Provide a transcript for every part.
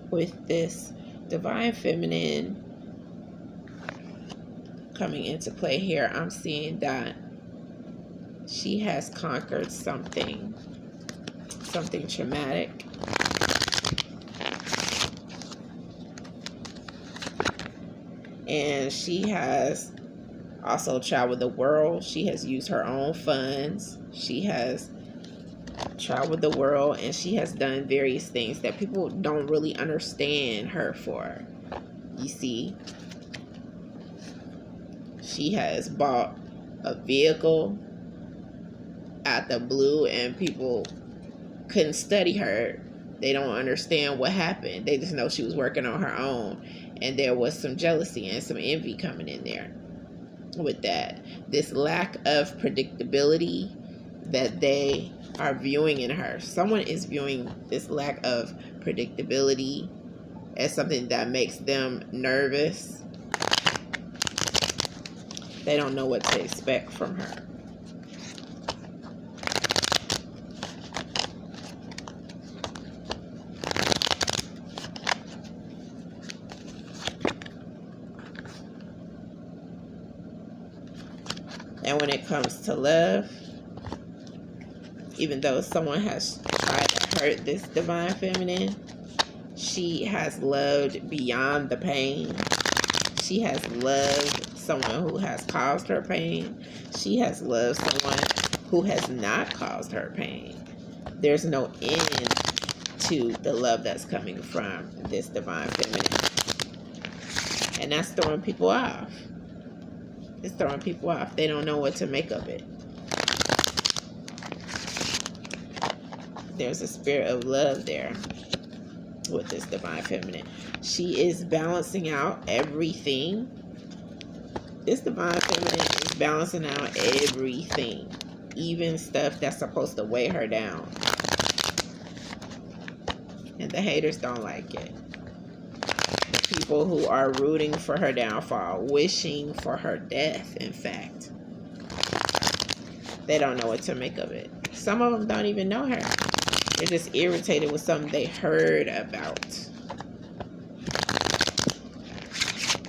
with this divine feminine coming into play here, I'm seeing that she has conquered something traumatic. And she has also traveled the world. She has used her own funds. She has traveled the world, and she has done various things that people don't really understand her for. You see, she has bought a vehicle out the blue, and people couldn't study her. They don't understand what happened. They just know she was working on her own, and there was some jealousy and some envy coming in there with that. This lack of predictability that they are viewing in her. Someone is viewing this lack of predictability as something that makes them nervous. They don't know what to expect from her. And when it comes to love, even though someone has tried to hurt this divine feminine, she has loved beyond the pain. She has loved someone who has caused her pain. She has loved someone who has not caused her pain. There's no end to the love that's coming from this divine feminine. And that's throwing people off. It's throwing people off. They don't know what to make of it. There's a spirit of love there with this divine feminine. She is balancing out everything. This divine feminine is balancing out everything, even stuff that's supposed to weigh her down. And the haters don't like it. The people who are rooting for her downfall, wishing for her death, in fact, they don't know what to make of it. Some of them don't even know her. They're just irritated with something they heard about,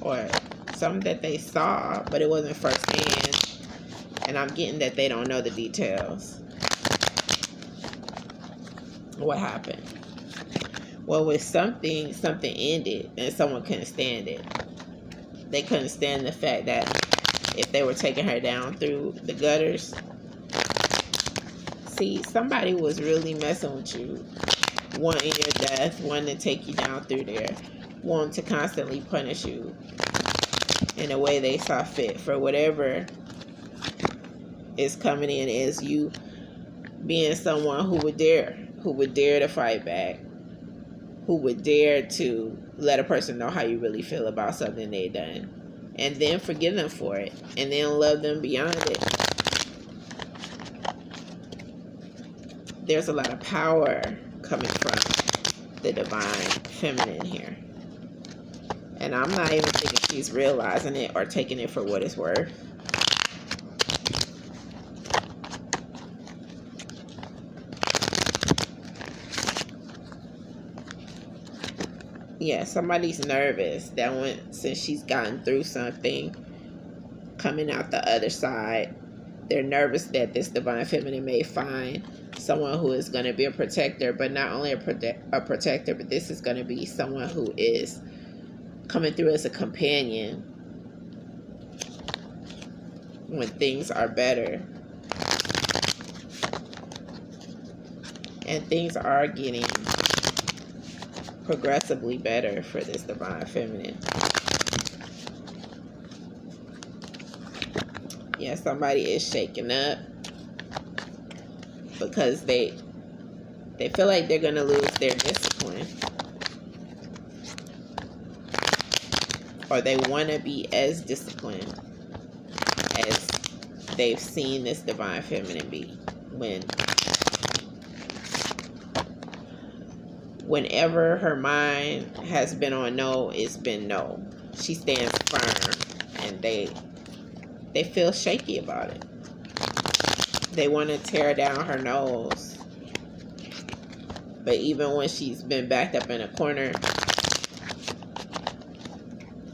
or something that they saw, but it wasn't firsthand. And I'm getting that they don't know the details. What happened? Well, with something ended, and someone couldn't stand it. They couldn't stand the fact that if they were taking her down through the gutters, see, somebody was really messing with you, wanting your death, wanting to take you down through there, wanting to constantly punish you in a way they saw fit for whatever is coming in, is you being someone who would dare to fight back, who would dare to let a person know how you really feel about something they done, and then forgive them for it, and then love them beyond it. There's a lot of power coming from the divine feminine here. And I'm not even thinking she's realizing it or taking it for what it's worth. Yeah, somebody's nervous that since she's gotten through something, coming out the other side, they're nervous that this divine feminine may find someone who is going to be a protector, but not only a protector, but this is going to be someone who is coming through as a companion when things are better. And things are getting progressively better for this divine feminine. Yeah, somebody is shaking up because they feel like they're going to lose their discipline, or they want to be as disciplined as they've seen this divine feminine be. Whenever her mind has been on no, it's been no. She stands firm, and they feel shaky about it. They want to tear down her nose. But even when she's been backed up in a corner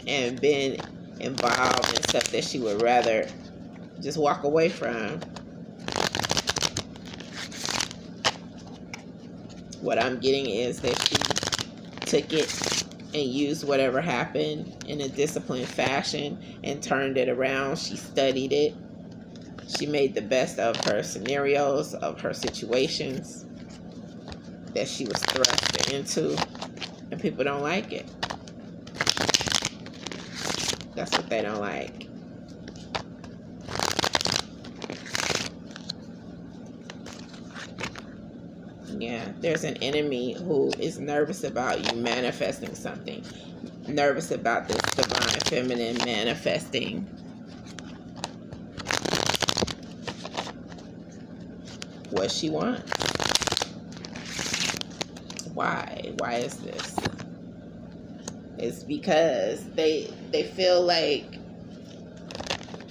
and been involved in stuff that she would rather just walk away from, what I'm getting is that she took it and used whatever happened in a disciplined fashion and turned it around. She studied it. She made the best of her scenarios, of her situations that she was thrust into, and people don't like it. That's what they don't like. Yeah, there's an enemy who is nervous about you manifesting something. Nervous about this divine feminine manifesting what she wants. Why? Why is this? It's because they feel like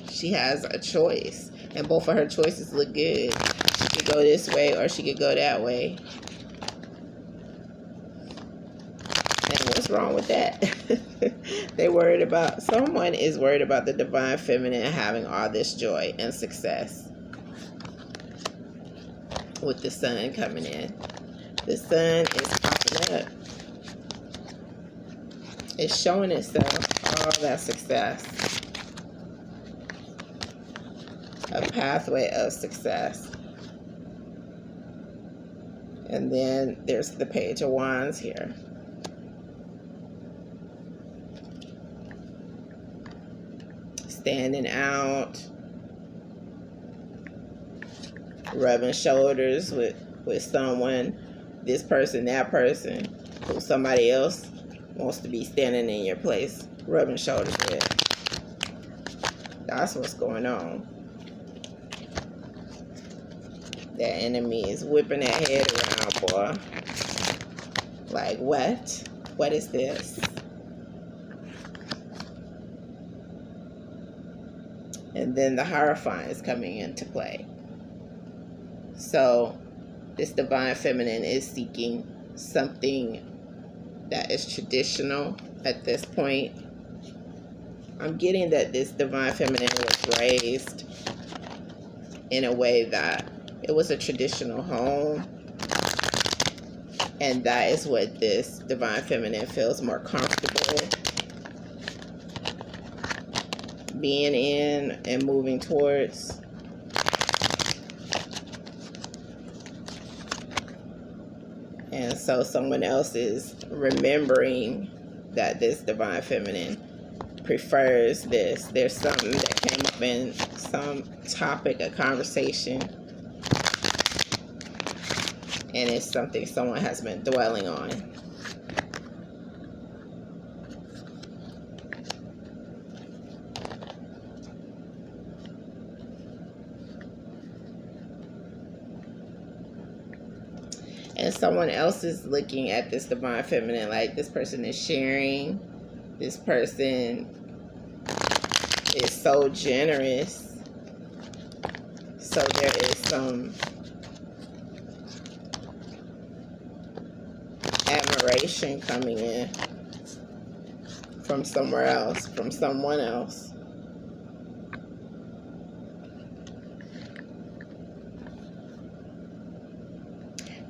she has a choice, and both of her choices look good. She could go this way or she could go that way. And what's wrong with that? Someone is worried about the divine feminine having all this joy and success. With the sun coming in. The sun is popping up. It's showing itself all that success. A pathway of success. And then there's the Page of Wands here. Standing out. Rubbing shoulders with someone. This person, that person. Who somebody else wants to be standing in your place. Rubbing shoulders with. That's what's going on. That enemy is whipping that head around, boy. Like, what? What is this? And then the Hierophant is coming into play. So, this divine feminine is seeking something that is traditional at this point. I'm getting that this divine feminine was raised in a way that it was a traditional home, and that is what this divine feminine feels more comfortable being in and moving towards. And so someone else is remembering that this divine feminine prefers this. There's something that came up in some topic, a conversation, and it's something someone has been dwelling on. And someone else is looking at this divine feminine like this person is sharing. This person is so generous. So there is some admiration coming in from somewhere else, from someone else.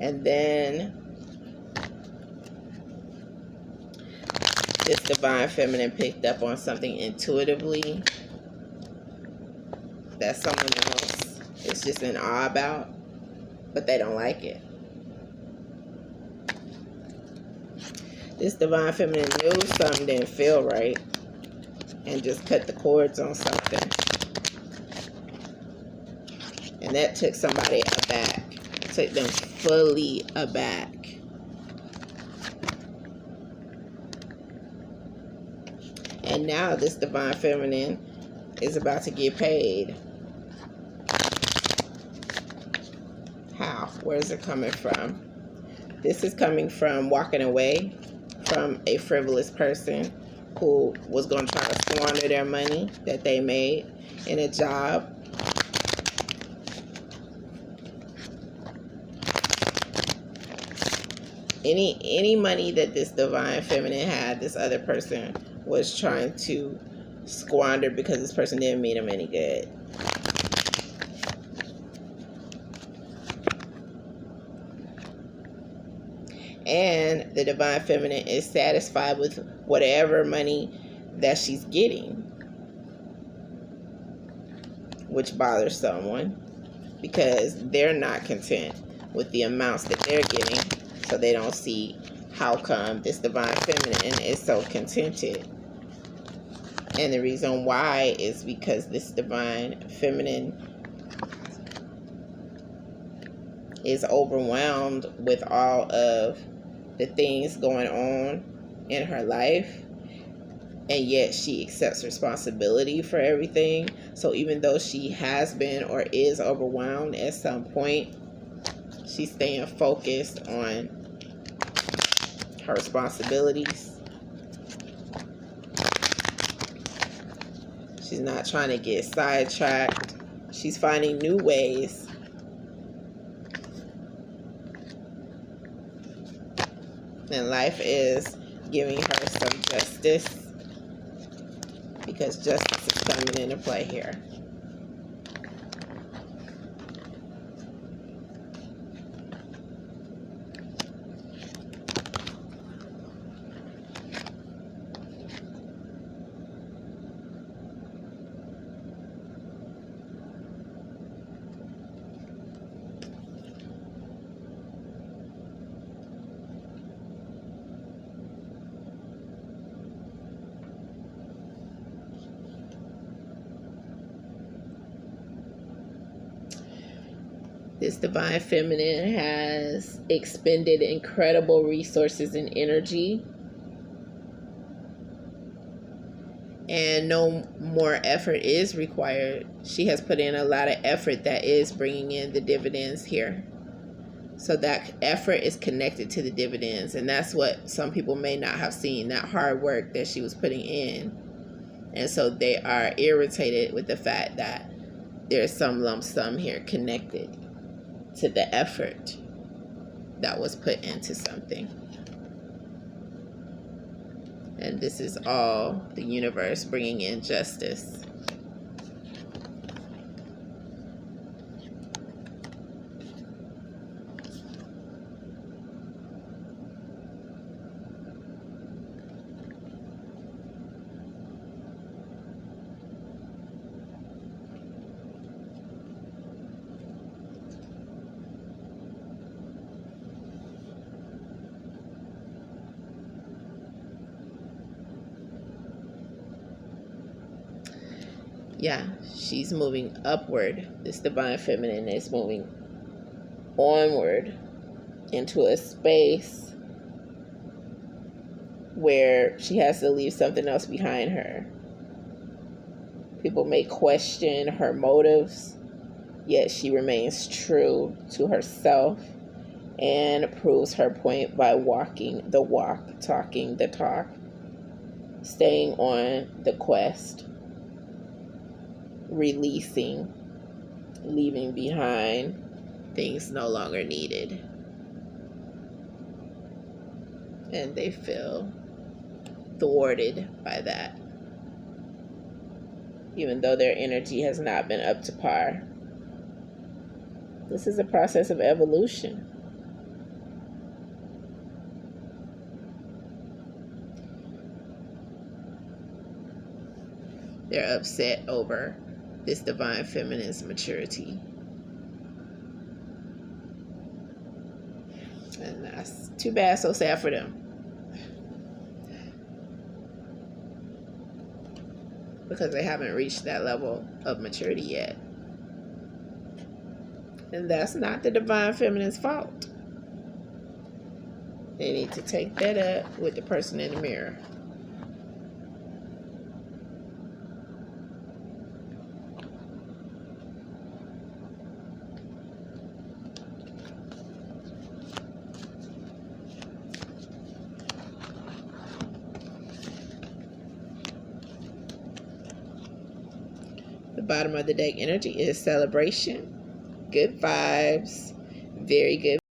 And then this divine feminine picked up on something intuitively that someone else is just in awe about, but they don't like it. This divine feminine knew something didn't feel right and just cut the cords on something. And that took somebody aback. Took them fully aback. And now this divine feminine is about to get paid. How? Where is it coming from? This is coming from walking away from a frivolous person who was going to try to squander their money that they made in a job. Any money that this divine feminine had, this other person was trying to squander because this person didn't mean them any good. And the divine feminine is satisfied with whatever money that she's getting, which bothers someone because they're not content with the amounts that they're getting, so they don't see how come this divine feminine is so contented. And the reason why is because this divine feminine is overwhelmed with all of the things going on in her life, and yet she accepts responsibility for everything. So even though she has been or is overwhelmed at some point, she's staying focused on her responsibilities. She's not trying to get sidetracked. She's finding new ways and life is giving her some justice, because justice is coming into play here. This divine feminine has expended incredible resources and energy, and no more effort is required. She has put in a lot of effort that is bringing in the dividends here. So that effort is connected to the dividends, and that's what some people may not have seen, that hard work that she was putting in. And so they are irritated with the fact that there's some lump sum here connected to the effort that was put into something. And this is all the universe bringing in justice. Yeah, she's moving upward. This divine feminine is moving onward into a space where she has to leave something else behind her. People may question her motives, yet she remains true to herself and proves her point by walking the walk, talking the talk, staying on the quest, releasing, leaving behind things no longer needed. And they feel thwarted by that, even though their energy has not been up to par. This is a process of evolution. They're upset over this divine feminine's maturity. And that's too bad, so sad for them. Because they haven't reached that level of maturity yet. And that's not the divine feminine's fault. They need to take that up with the person in the mirror. The bottom of the deck energy is celebration, good vibes, very good